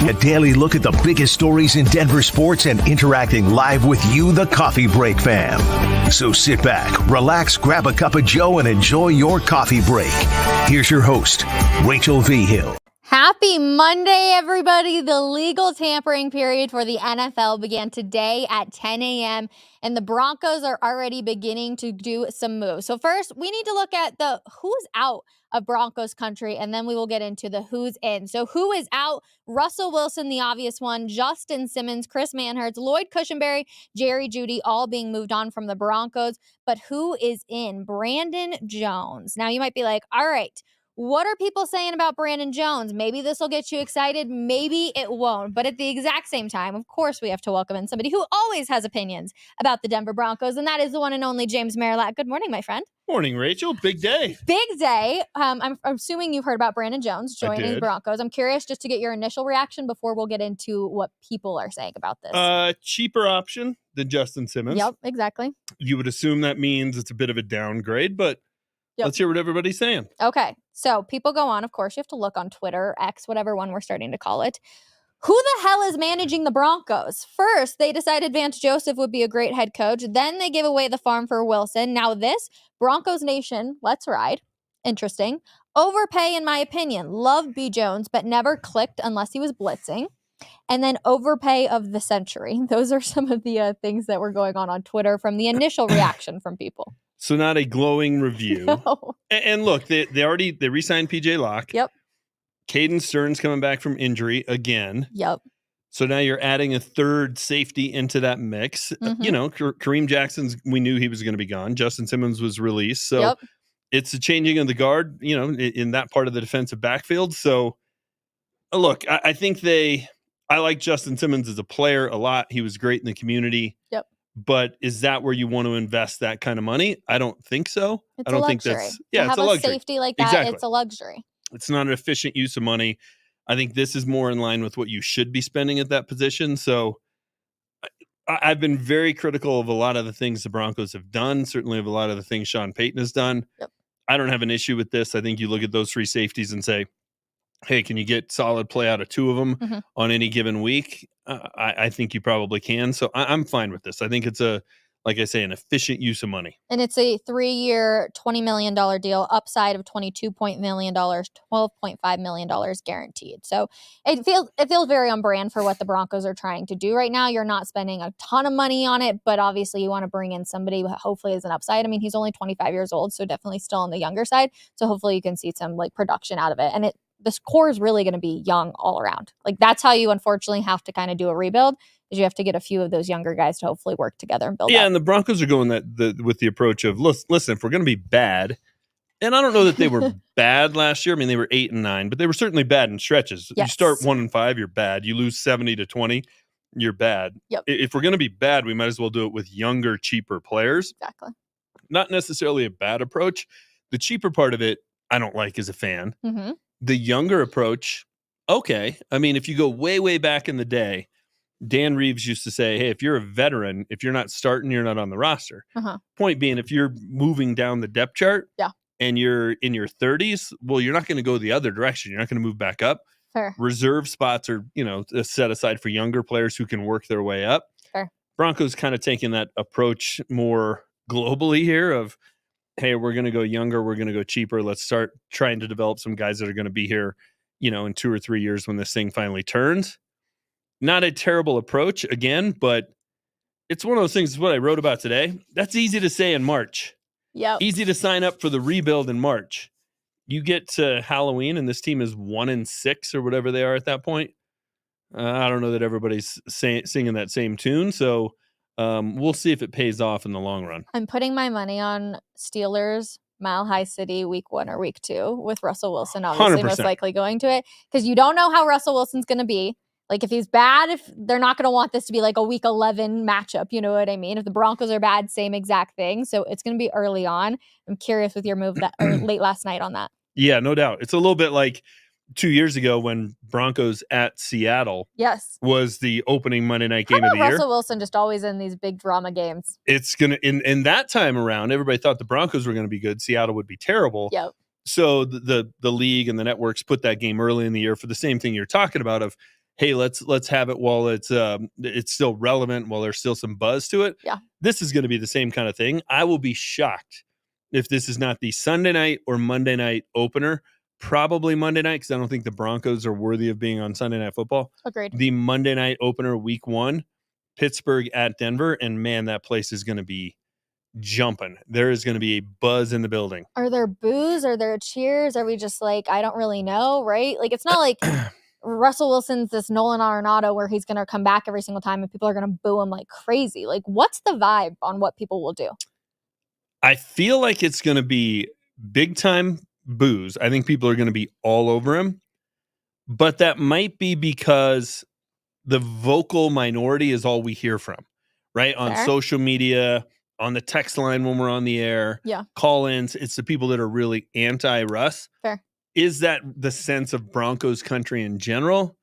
A daily look at the biggest stories in Denver sports and interacting live with you, the Coffee Break fam. So sit back, relax, grab a cup of joe, and enjoy your coffee break. Here's your host, Rachel Vigil. Happy Monday, everybody. The legal tampering period for the NFL began today at 10 a.m., and the Broncos are already beginning to do some moves. So first, we need to look at the who's out of Broncos country, and then we will get into the who's in. So who is out? Russell Wilson, the obvious one, Justin Simmons, Chris Manhertz, Lloyd Cushenberry, Jerry Jeudy, all being moved on from the Broncos. But who is in? Brandon Jones. Now, you might be like, all right, what are people saying about Brandon Jones? Maybe this will get you excited. Maybe it won't. But at the exact same time, of course, we have to welcome in somebody who always has opinions about the Denver Broncos, and that is the one and only James Merilatt. Good morning, my friend. Morning, Rachel. Big day. Big day. I'm assuming you've heard about Brandon Jones joining the Broncos. I'm curious just to get your initial reaction before we'll get into what people are saying about this. Cheaper option than Justin Simmons. Yep, exactly. You would assume that means it's a bit of a downgrade, but let's hear what everybody's saying. Okay, so people go on. Of course, you have to look on Twitter, X, whatever one we're starting to call it. Who the hell is managing the Broncos? First, they decided Vance Joseph would be a great head coach. Then they give away the farm for Wilson. Now this, Broncos Nation, let's ride. Interesting. Overpay, in my opinion. Love B. Jones, but never clicked unless he was blitzing. And then overpay of the century. Those are some of the things that were going on Twitter from the initial reaction from people. So not a glowing review. No. And look, they re-signed PJ Locke. Yep. Caden Stern's coming back from injury again. Yep. So now you're adding a third safety into that mix. Mm-hmm. You know, Kareem Jackson's, we knew he was going to be gone. Justin Simmons was released. So it's a changing of the guard, you know, in that part of the defensive backfield. So look, I think I like Justin Simmons as a player a lot. He was great in the community. Yep. But is that where you want to invest that kind of money? I don't think so. It's I don't a think luxury. that's to it's have a luxury. Safety like that, exactly. It's a luxury. It's not an efficient use of money. I think this is more in line with what you should be spending at that position. So I've been very critical of a lot of the things the Broncos have done, certainly of a lot of the things Sean Payton has done. Yep. I don't have an issue with this. I think you look at those three safeties and say, hey, can you get solid play out of two of them on any given week? I think you probably can. So I'm fine with this. I think it's like I say, an efficient use of money. And it's a 3-year, $20 million deal, upside of $22 million, $12.5 million guaranteed. So it feels very on brand for what the Broncos are trying to do right now. You're not spending a ton of money on it, but obviously you want to bring in somebody who hopefully is an upside. I mean, he's only 25 years old, so definitely still on the younger side. So hopefully you can see some like production out of it. And this core is really going to be young all around. Like that's how you unfortunately have to kind of do a rebuild. Is you have to get a few of those younger guys to hopefully work together and build up. And the Broncos are going with the approach of, listen, if we're going to be bad, and I don't know that they were bad last year. I mean, they were 8-9, but they were certainly bad in stretches. Yes. You start 1-5, you're bad. You lose 70-20, you're bad. Yep. If we're going to be bad, we might as well do it with younger, cheaper players. Exactly. Not necessarily a bad approach. The cheaper part of it, I don't like as a fan. Mm-hmm. The younger approach, okay. I mean, if you go way, way back in the day, Dan Reeves used to say, hey, if you're a veteran, if you're not starting, you're not on the roster. Point being, if you're moving down the depth chart and you're in your 30s, well, you're not going to go the other direction. You're not going to move back up. Fair. Reserve spots are, set aside for younger players who can work their way up. Fair. Broncos kind of taking that approach more globally here of, hey, we're going to go younger. We're going to go cheaper. Let's start trying to develop some guys that are going to be here, in 2 or 3 years when this thing finally turns. Not a terrible approach, again, but it's one of those things, what I wrote about today. That's easy to say in March. Yep. Easy to sign up for the rebuild in March. You get to Halloween, and this team is 1-6 or whatever they are at that point. I don't know that everybody's singing that same tune, so we'll see if it pays off in the long run. I'm putting my money on Steelers, Mile High City, week 1 or week 2, with Russell Wilson obviously 100%. Most likely going to it, because you don't know how Russell Wilson's going to be. Like, if he's bad, if they're not going to want this to be like a week 11 matchup, you know what I mean? If the Broncos are bad, same exact thing. So it's going to be early on. I'm curious with your move late last night on that. Yeah, no doubt. It's a little bit like 2 years ago when Broncos at Seattle was the opening Monday night game of the year. Russell Wilson just always in these big drama games. It's going to, in that time around, everybody thought the Broncos were going to be good. Seattle would be terrible. Yep. So the league and the networks put that game early in the year for the same thing you're talking about of, hey, let's have it while it's still relevant, while there's still some buzz to it. Yeah. This is going to be the same kind of thing. I will be shocked if this is not the Sunday night or Monday night opener. Probably Monday night, because I don't think the Broncos are worthy of being on Sunday Night Football. Agreed. The Monday night opener, week 1, Pittsburgh at Denver, and man, that place is going to be jumping. There is going to be a buzz in the building. Are there boos? Are there cheers? Are we just like, I don't really know, right? Like, it's not like Russell Wilson's this Nolan Arenado where he's going to come back every single time and people are going to boo him like crazy. Like, what's the vibe on what people will do? I feel like it's going to be big time boos. I think people are going to be all over him, but that might be because the vocal minority is all we hear from, right? On Fair. social media, on the text line when we're on the air, Yeah. call-ins. It's the people that are really anti-Russ. Fair. Is that the sense of Broncos country in general?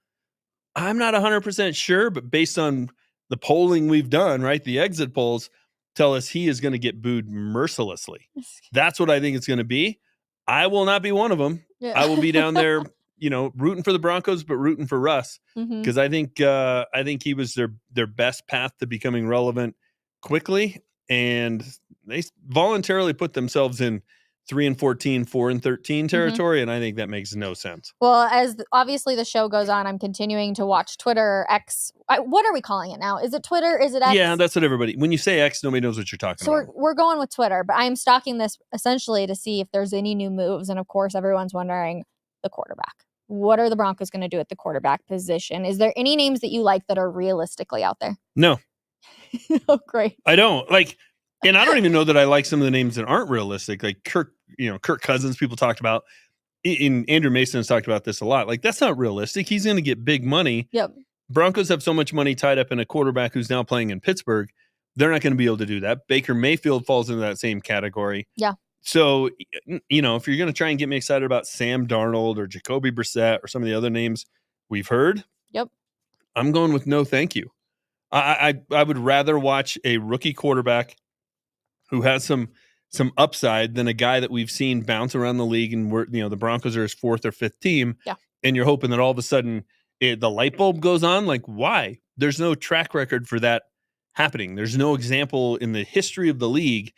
I'm not 100% sure, but based on the polling we've done, right? The exit polls tell us he is going to get booed mercilessly. That's what I think it's going to be. I will not be one of them. Yeah. I will be down there, rooting for the Broncos, but rooting for Russ, because I think he was their best path to becoming relevant quickly, and they voluntarily put themselves in 3-14, 4-13 territory, and I think that makes no sense. Well, as obviously the show goes on, I'm continuing to watch Twitter or X. What are we calling it now? Is it Twitter? Is it X? Yeah, that's what everybody. When you say X, nobody knows what you're talking about. So we're going with Twitter, but I'm stalking this essentially to see if there's any new moves, and of course, everyone's wondering the quarterback. What are the Broncos going to do at the quarterback position? Is there any names that you like that are realistically out there? No. Oh, great. I don't like. And I don't even know that I like some of the names that aren't realistic. Like Kirk Cousins, people talked about. Andrew Mason has talked about this a lot. Like, that's not realistic. He's going to get big money. Yep. Broncos have so much money tied up in a quarterback who's now playing in Pittsburgh. They're not going to be able to do that. Baker Mayfield falls into that same category. Yeah. So, if you're going to try and get me excited about Sam Darnold or Jacoby Brissett or some of the other names we've heard. Yep. I'm going with no thank you. I would rather watch a rookie quarterback who has some upside than a guy that we've seen bounce around the league, and the Broncos are his 4th or 5th team. Yeah. And you're hoping that all of a sudden the light bulb goes on. Like, why? There's no track record for that happening. There's no example in the history of the league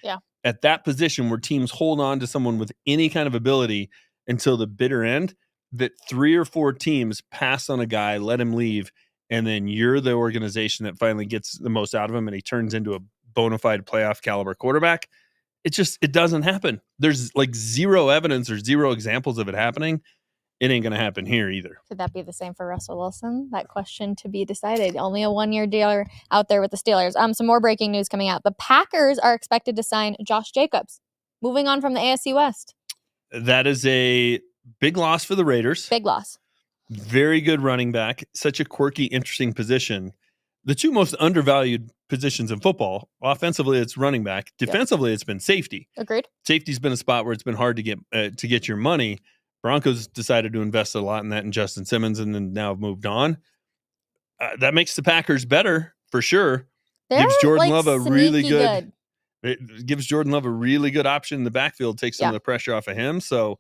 at that position where teams hold on to someone with any kind of ability until the bitter end, that 3 or 4 teams pass on a guy, let him leave, and then you're the organization that finally gets the most out of him and he turns into a bona fide playoff caliber quarterback. It doesn't happen. There's like zero evidence or zero examples of it happening. It ain't going to happen here either. Could that be the same for Russell Wilson? That question to be decided. Only a 1-year deal out there with the Steelers. Some more breaking news coming out. The Packers are expected to sign Josh Jacobs, moving on from the AFC West. That is a big loss for the Raiders. Big loss. Very good running back. Such a quirky, interesting position. The two most undervalued positions in football. Offensively, it's running back. Defensively, it's been safety. Agreed. Safety's been a spot where it's been hard to get your money. Broncos decided to invest a lot in that in Justin Simmons, and then now have moved on. That makes the Packers better for sure. Gives Jordan Love a really good. It gives Jordan Love a really good option in the backfield. Takes some of the pressure off of him. So,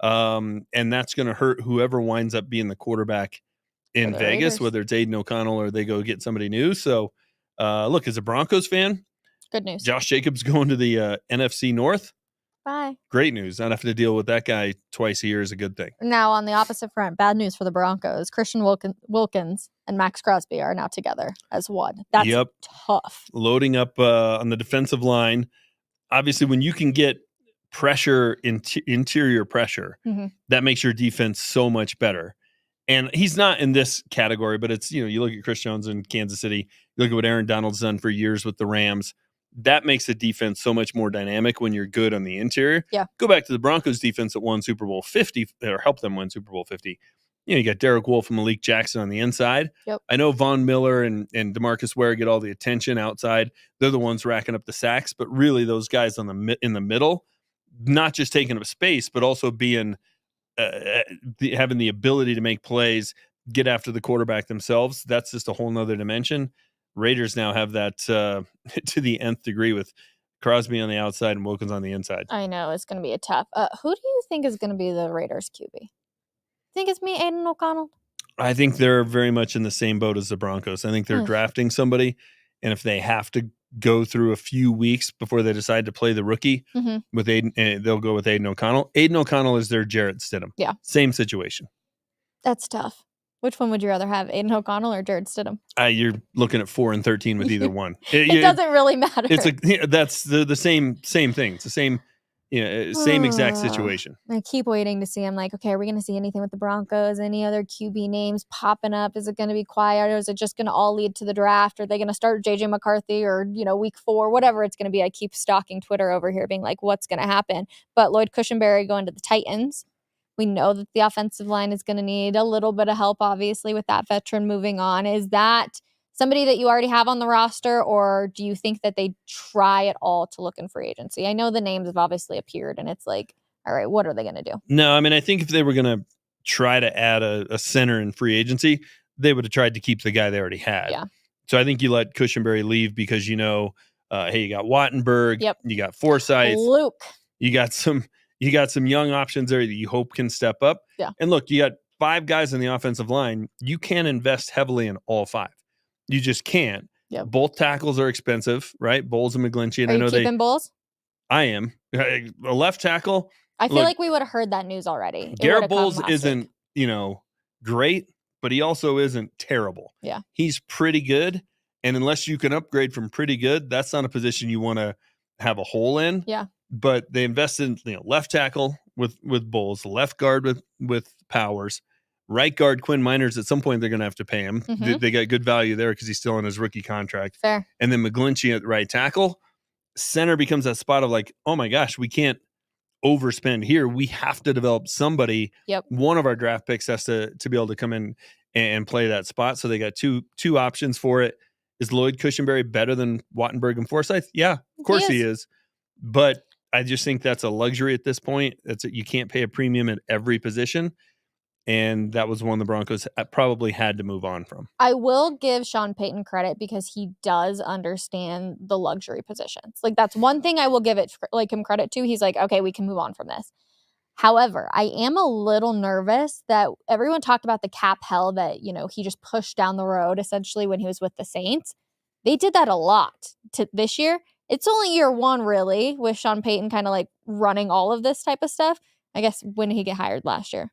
and that's going to hurt whoever winds up being the quarterback in Vegas, Raiders, whether it's Aiden O'Connell or they go get somebody new. So, look, as a Broncos fan, good news. Josh Jacobs going to the NFC North. Bye. Great news. Not having to deal with that guy twice a year is a good thing. Now, on the opposite front, bad news for the Broncos. Christian Wilkins and Max Crosby are now together as one. That's tough. Loading up on the defensive line. Obviously, when you can get pressure, interior pressure, that makes your defense so much better. And he's not in this category, but it's, you look at Chris Jones in Kansas City, you look at what Aaron Donald's done for years with the Rams. That makes the defense so much more dynamic when you're good on the interior. Yeah. Go back to the Broncos defense that won Super Bowl 50 or helped them win Super Bowl 50. You got Derek Wolfe and Malik Jackson on the inside. Yep. I know Von Miller and DeMarcus Ware get all the attention outside. They're the ones racking up the sacks, but really those guys in the middle, not just taking up space, but also being having the ability to make plays, get after the quarterback themselves. That's just a whole nother dimension. Raiders now have that to the nth degree with Crosby on the outside and Wilkins on the inside. I know it's going to be a tough. Who do you think is going to be the Raiders QB? Think it's me, Aiden O'Connell? I think they're very much in the same boat as the Broncos. I think they're drafting somebody, and if they have to go through a few weeks before they decide to play the rookie with Aiden, they'll go with Aiden O'Connell. Aiden O'Connell is their Jarrett Stidham. Yeah. Same situation. That's tough. Which one would you rather have, Aiden O'Connell or Jarrett Stidham? You're looking at 4 and 13 with either one. It doesn't really matter. That's the same thing. It's the same. Same exact situation. I keep waiting to see. I'm like, okay, are we going to see anything with the Broncos? Any other QB names popping up? Is it going to be quiet, or is it just going to all lead to the draft? Are they going to start JJ McCarthy or, week 4, whatever it's going to be? I keep stalking Twitter over here being like, what's going to happen? But Lloyd Cushenberry going to the Titans. We know that the offensive line is going to need a little bit of help, obviously, with that veteran moving on. Is that somebody that you already have on the roster, or do you think that they try at all to look in free agency? I know the names have obviously appeared, and it's like, all right, what are they going to do? No, I mean, I think if they were going to try to add a center in free agency, they would have tried to keep the guy they already had. Yeah. So I think you let Cushenberry leave because, hey, you got Wattenberg, you got Forsyth, Luke, you got some young options there that you hope can step up. Yeah. And look, you got 5 guys on the offensive line. You can't invest heavily in all 5. You just can't. Yep. Both tackles are expensive, right? Bowles and McGlinchey. And are I know you keeping Bowles? I am. A left tackle. I feel like we would have heard that news already. Garrett Bowles isn't, great, but he also isn't terrible. Yeah. He's pretty good. And unless you can upgrade from pretty good, that's not a position you want to have a hole in. Yeah. But they invested in left tackle with Bowles, left guard with Powers. Right guard Quinn Miners, at some point they're going to have to pay him. They got good value there because he's still on his rookie contract. Fair. And then McGlinchey at right tackle. Center becomes that spot of like, oh my gosh, we can't overspend here. We have to develop somebody. Yep. One of our draft picks has to be able to come in and play that spot. So they got two options for it. Is Lloyd Cushenberry better than Wattenberg and Forsyth? Yeah, of course he is. But I just think that's a luxury at this point. You can't pay a premium at every position. And that was one the Broncos probably had to move on from. I will give Sean Payton credit because he does understand the luxury positions. Like, that's one thing I will give him credit to. He's like, okay, we can move on from this. However, I am a little nervous that everyone talked about the cap hell that, he just pushed down the road essentially when he was with the Saints. They did that a lot this year. It's only year 1 really with Sean Payton kind of like running all of this type of stuff. I guess when did he get hired last year?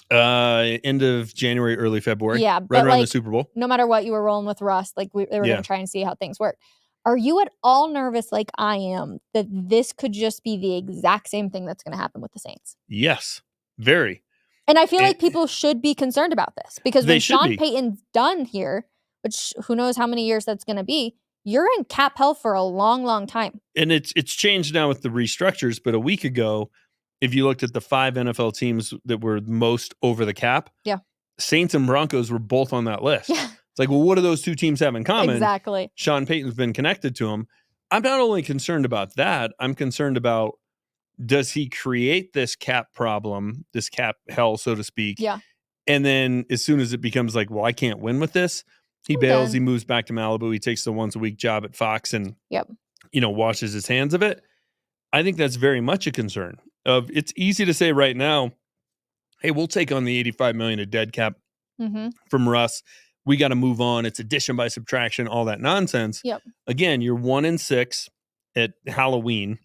End of January, early February. Yeah, right around the Super Bowl. No matter what, you were rolling with Russ. Like they were going to try and see how things work. Are you at all nervous, like I am, that this could just be the exact same thing that's going to happen with the Saints? Yes, very. And I feel like people should be concerned about this because when Sean Payton's done here, which who knows how many years that's going to be, you're in cap hell for a long, long time. And it's changed now with the restructures, but a week ago, if you looked at the 5 NFL teams that were most over the cap, Saints and Broncos were both on that list. Yeah. It's like, well, what do those 2 teams have in common? Exactly. Sean Payton's been connected to them. I'm not only concerned about that, I'm concerned about, does he create this cap problem, this cap hell, so to speak? Yeah. And then as soon as it becomes like, well, I can't win with this, he bails, he moves back to Malibu, he takes the once-a-week job at Fox and, washes his hands of it. I think that's very much a concern. It's easy to say right now, hey, we'll take on the $85 million of dead cap from Russ. We got to move on. It's addition by subtraction, all that nonsense. Yep. Again, you're 1-6 at Halloween.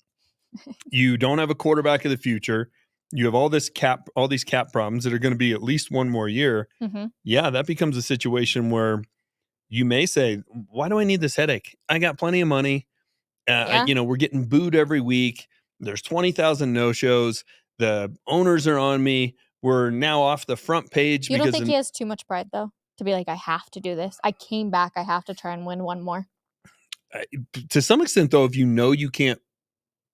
You don't have a quarterback of the future. You have all these cap problems that are going to be at least one more year. Yeah, that becomes a situation where you may say, why do I need this headache? I got plenty of money. We're getting booed every week. There's 20,000 no-shows. The owners are on me. We're now off the front page. You don't think he has too much pride, though, to be like, I have to do this. I came back. I have to try and win one more. To some extent, though, if you can't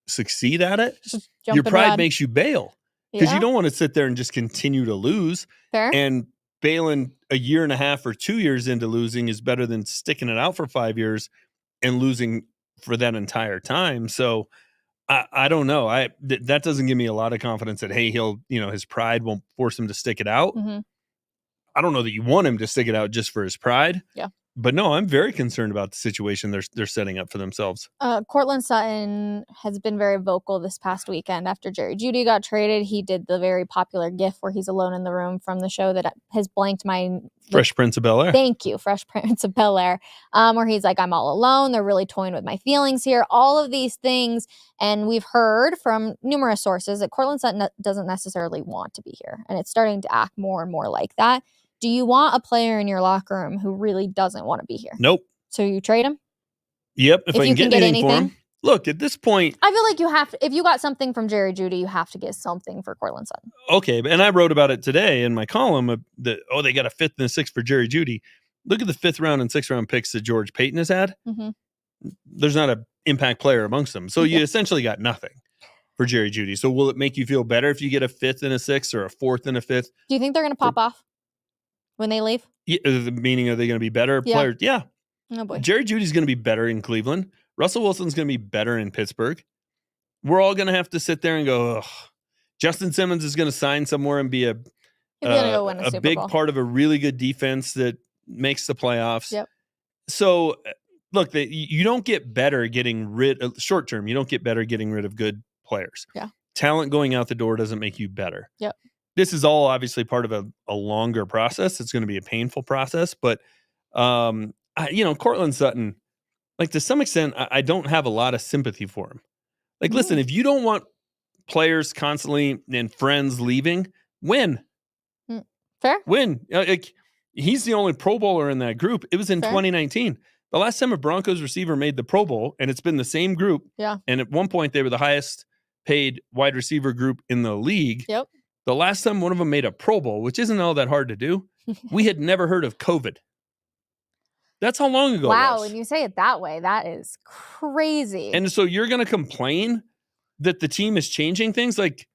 succeed at it, your pride makes you bail. Because you don't want to sit there and just continue to lose. Fair. And bailing a year and a half or 2 years into losing is better than sticking it out for 5 years and losing for that entire time. So I don't know. That doesn't give me a lot of confidence that, hey, he'll, his pride won't force him to stick it out. I don't know that you want him to stick it out just for his pride. Yeah. But no, I'm very concerned about the situation they're setting up for themselves. Courtland Sutton has been very vocal this past weekend after Jerry Jeudy got traded. He did the very popular GIF where he's alone in the room from the show that has blanked my... Fresh Prince of Bel-Air. Thank you, Fresh Prince of Bel-Air, where he's like, I'm all alone. They're really toying with my feelings here. All of these things. And we've heard from numerous sources that Courtland Sutton doesn't necessarily want to be here. And it's starting to act more and more like that. Do you want a player in your locker room who really doesn't want to be here? Nope. So you trade him? Yep. If I can get anything for him. Look, at this point, I feel like you have to, if you got something from Jerry Jeudy, you have to get something for Courtland Sutton. Okay. And I wrote about it today in my column that, they got a 5th and a 6th for Jerry Jeudy. Look at the 5th round and 6th round picks that George Payton has had. Mm-hmm. There's not an impact player amongst them. So you essentially got nothing for Jerry Jeudy. So will it make you feel better if you get a 5th and a 6th or a 4th and a 5th? Do you think they're going to pop off when they leave? Yeah, meaning, are they going to be better players? Yeah. Oh boy. Jerry Judy's going to be better in Cleveland. Russell Wilson's going to be better in Pittsburgh. We're all going to have to sit there and go, ugh. Justin Simmons is going to sign somewhere and be a big part of a really good defense that makes the playoffs. Yep. So, look, you don't get better getting short term. You don't get better getting rid of good players. Yeah. Talent going out the door doesn't make you better. Yep. This is all obviously part of a longer process. It's going to be a painful process, but Courtland Sutton, like, to some extent, I don't have a lot of sympathy for him. Like, listen, if you don't want players constantly and friends leaving, win. Fair. Win. He's the only Pro Bowler in that group. It was in 2019. The last time a Broncos receiver made the Pro Bowl, and it's been the same group. Yeah. And at one point, they were the highest paid wide receiver group in the league. Yep. The last time one of them made a Pro Bowl, which isn't all that hard to do, we had never heard of COVID. That's how long ago it was. Wow, when you say it that way, that is crazy. And so you're going to complain that the team is changing things? Like,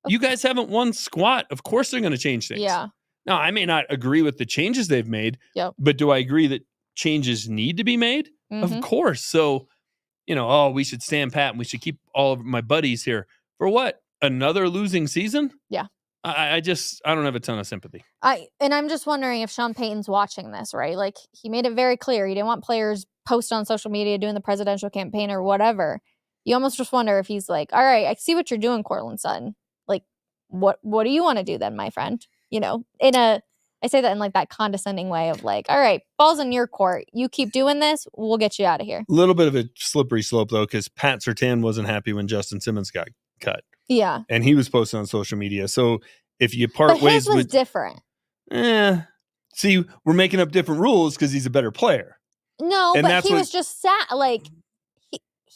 you guys haven't won squat. Of course they're going to change things. Yeah. Now, I may not agree with the changes they've made, Yep. but do I agree that changes need to be made? Mm-hmm. Of course. So, we should stand pat and we should keep all of my buddies here. For what? Another losing season? Yeah. I don't have a ton of sympathy. I'm just wondering if Sean Payton's watching this, right? Like, he made it very clear he didn't want players post on social media doing the presidential campaign or whatever. You almost just wonder if he's like, all right, I see what you're doing, Courtland Sutton. Like, what do you want to do then, my friend? I say that in like that condescending way of like, all right, ball's in your court. You keep doing this, we'll get you out of here. A little bit of a slippery slope, though, because Pat Surtain wasn't happy when Justin Simmons got cut. Yeah. And he was posted on social media. So if you part ways his was different. See, we're making up different rules because he's a better player. No, and but he was just sad. Like,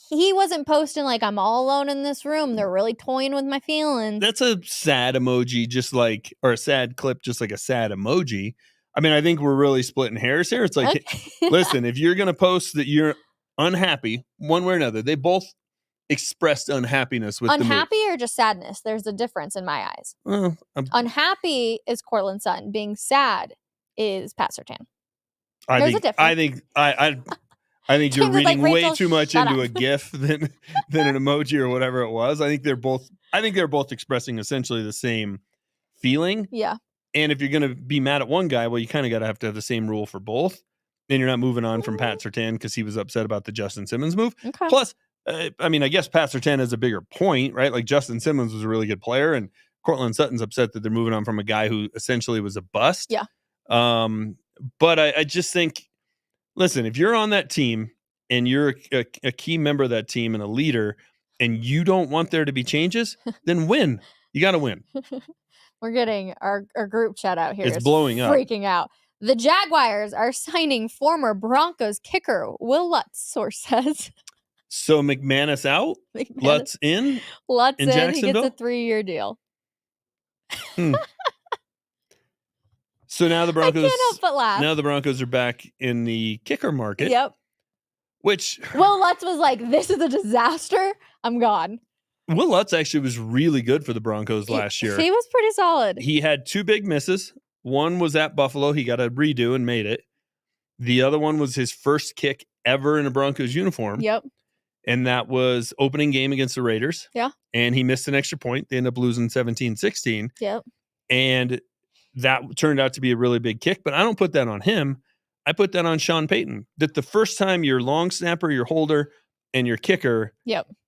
he wasn't posting like, I'm all alone in this room. They're really toying with my feelings. That's a sad emoji, or a sad clip, just like a sad emoji. I mean, I think we're really splitting hairs here. It's like, listen, if you're going to post that you're unhappy one way or another, they both expressed unhappiness with unhappy or just sadness. There's a difference in my eyes. Unhappy is Courtland Sutton. Being sad is Pat Surtain. There's a difference. I think you're reading way too much into a GIF than an emoji or whatever it was. I think they're both expressing essentially the same feeling. Yeah. And if you're going to be mad at one guy, well, you kind of got to have the same rule for both. Then you're not moving on from Pat Surtain because he was upset about the Justin Simmons move. Okay. Plus, I guess Pat Surtain has a bigger point, right? Like, Justin Simmons was a really good player, and Courtland Sutton's upset that they're moving on from a guy who essentially was a bust. Yeah. But I just think, listen, if you're on that team and you're a key member of that team and a leader, and you don't want there to be changes, then win. You got to win. We're getting our group chat out here. It's blowing up. Freaking out. The Jaguars are signing former Broncos kicker Will Lutz, source says. So McManus out? Lutz in? Lutz in. Jacksonville? He gets a 3-year deal. So now the Broncos. I can't help but laugh. Now the Broncos are back in the kicker market. Yep. Which Will Lutz was like, "This is a disaster. I'm gone." Will Lutz actually was really good for the Broncos last year. He was pretty solid. He had 2 big misses. One was at Buffalo. He got a redo and made it. The other one was his first kick ever in a Broncos uniform. Yep. And that was opening game against the Raiders. Yeah. And he missed an extra point. They ended up losing 17-16. Yep. And that turned out to be a really big kick, but I don't put that on him. I put that on Sean Payton. That the first time your long snapper, your holder, and your kicker,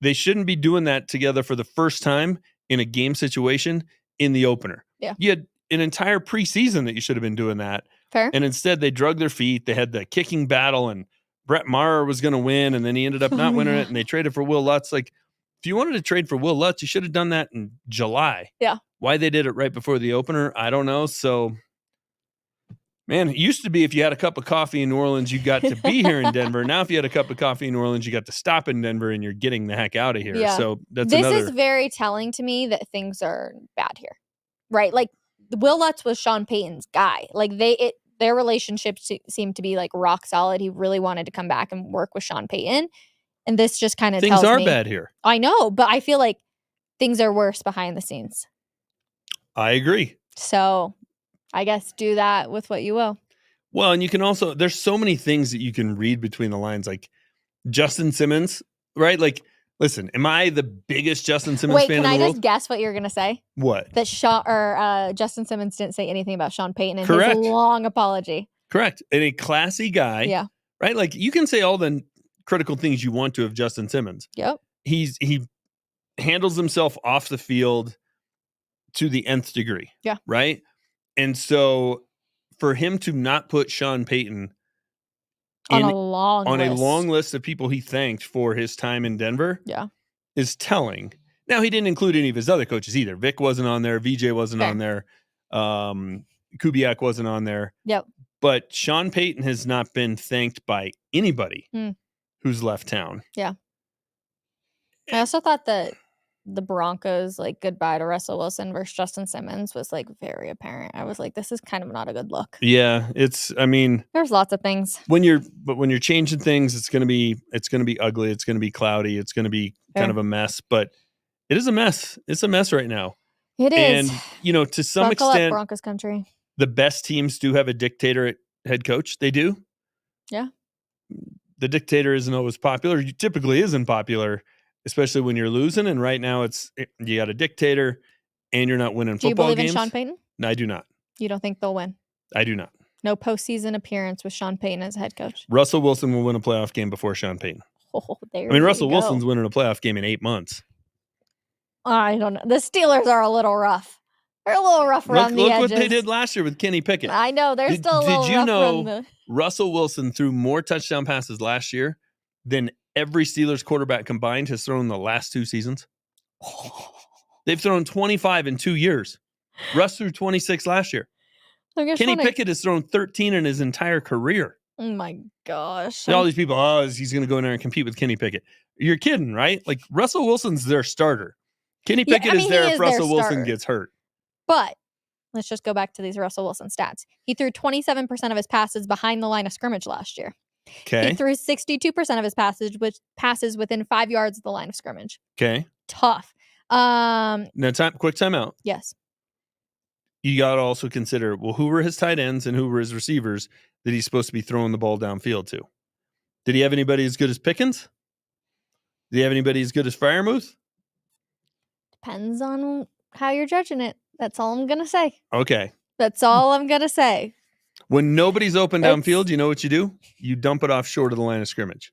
they shouldn't be doing that together for the first time in a game situation in the opener. Yeah. You had an entire preseason that you should have been doing that. Fair. And instead they drug their feet. They had the kicking battle and Brett Maher was going to win, and then he ended up not winning it, and they traded for Will Lutz. Like, if you wanted to trade for Will Lutz, you should have done that in July. Yeah. Why they did it right before the opener, I don't know. So, man, it used to be if you had a cup of coffee in New Orleans, you got to be here in Denver. Now, if you had a cup of coffee in New Orleans, you got to stop in Denver, and you're getting the heck out of here. Yeah. So that's this another. Is very telling to me that things are bad here, right? Like, Will Lutz was Sean Payton's guy. Like, their relationship seemed to be like rock solid. He really wanted to come back and work with Sean Payton. And this just kind of tells me. Things are bad here. I know, but I feel like things are worse behind the scenes. I agree. So I guess do that with what you will. Well, and you can also, there's so many things that you can read between the lines, like Justin Simmons, right? Like, listen, am I the biggest Justin Simmons fan in the world? Wait, can I just guess what you're going to say? What? That Justin Simmons didn't say anything about Sean Payton in Correct. his long apology. Correct. And a classy guy. Yeah. Right? Like, you can say all the critical things you want to of Justin Simmons. Yep. He handles himself off the field to the nth degree. Yeah. Right? And so for him to not put Sean Payton on a long list of people he thanked for his time in Denver, is telling. Now, he didn't include any of his other coaches either. Vic wasn't on there. VJ wasn't on there. Kubiak wasn't on there. Yep. But Sean Payton has not been thanked by anybody who's left town. Yeah. I also thought that the Broncos, like, goodbye to Russell Wilson versus Justin Simmons was, like, very apparent. I was like, this is kind of not a good look. Yeah, there's lots of things. When you're changing things, it's gonna be ugly, it's gonna be cloudy, it's gonna be kind of a mess, but it is a mess. It's a mess right now. It is. And to some Buckle extent, up, Broncos country. The best teams do have a dictator at head coach. They do. Yeah. The dictator isn't always popular. He typically isn't popular, especially when you're losing. And right now you got a dictator and you're not winning football games. Do you believe in Sean Payton? No, I do not. You don't think they'll win? I do not. No postseason appearance with Sean Payton as head coach. Russell Wilson will win a playoff game before Sean Payton. Oh, Russell Wilson's winning a playoff game in 8 months. I don't know. The Steelers are a little rough. They're a little rough around the edges. Look what they did last year with Kenny Pickett. I know. They're still a little rough. Did you know Russell Wilson threw more touchdown passes last year than every Steelers quarterback combined has thrown the last 2 seasons? They've thrown 25 in 2 years. Russ threw 26 last year. Kenny Pickett has thrown 13 in his entire career. Oh my gosh. And all these people, he's going to go in there and compete with Kenny Pickett. You're kidding, right? Like, Russell Wilson's their starter. Kenny Pickett is there if Russell Wilson gets hurt. But let's just go back to these Russell Wilson stats. He threw 27% of his passes behind the line of scrimmage last year. Okay. He threw 62% of his passes within 5 yards of the line of scrimmage. Okay. Tough. Now, quick timeout. Yes. You got to also consider, who were his tight ends and who were his receivers that he's supposed to be throwing the ball downfield to? Did he have anybody as good as Pickens? Did he have anybody as good as Freiermuth? Depends on how you're judging it. That's all I'm going to say. Okay. That's all I'm going to say. When nobody's open downfield, you know what you do? You dump it off short of the line of scrimmage.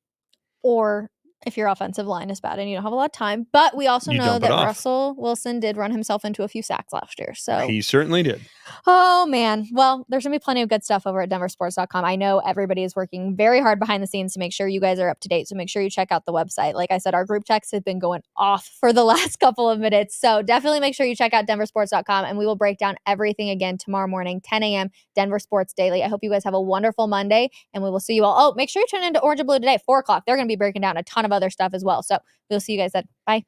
Or if your offensive line is bad and you don't have a lot of time. But we also know that Russell Wilson did run himself into a few sacks last year. So he certainly did. Oh, man. Well, there's going to be plenty of good stuff over at denversports.com. I know everybody is working very hard behind the scenes to make sure you guys are up to date. So make sure you check out the website. Like I said, our group texts have been going off for the last couple of minutes. So definitely make sure you check out denversports.com, and we will break down everything again tomorrow morning, 10 a.m., Denver Sports Daily. I hope you guys have a wonderful Monday, and we will see you all. Oh, make sure you tune into Orange and Blue today at 4 o'clock. They're going to be breaking down a ton of other stuff as well. So we'll see you guys then. Bye.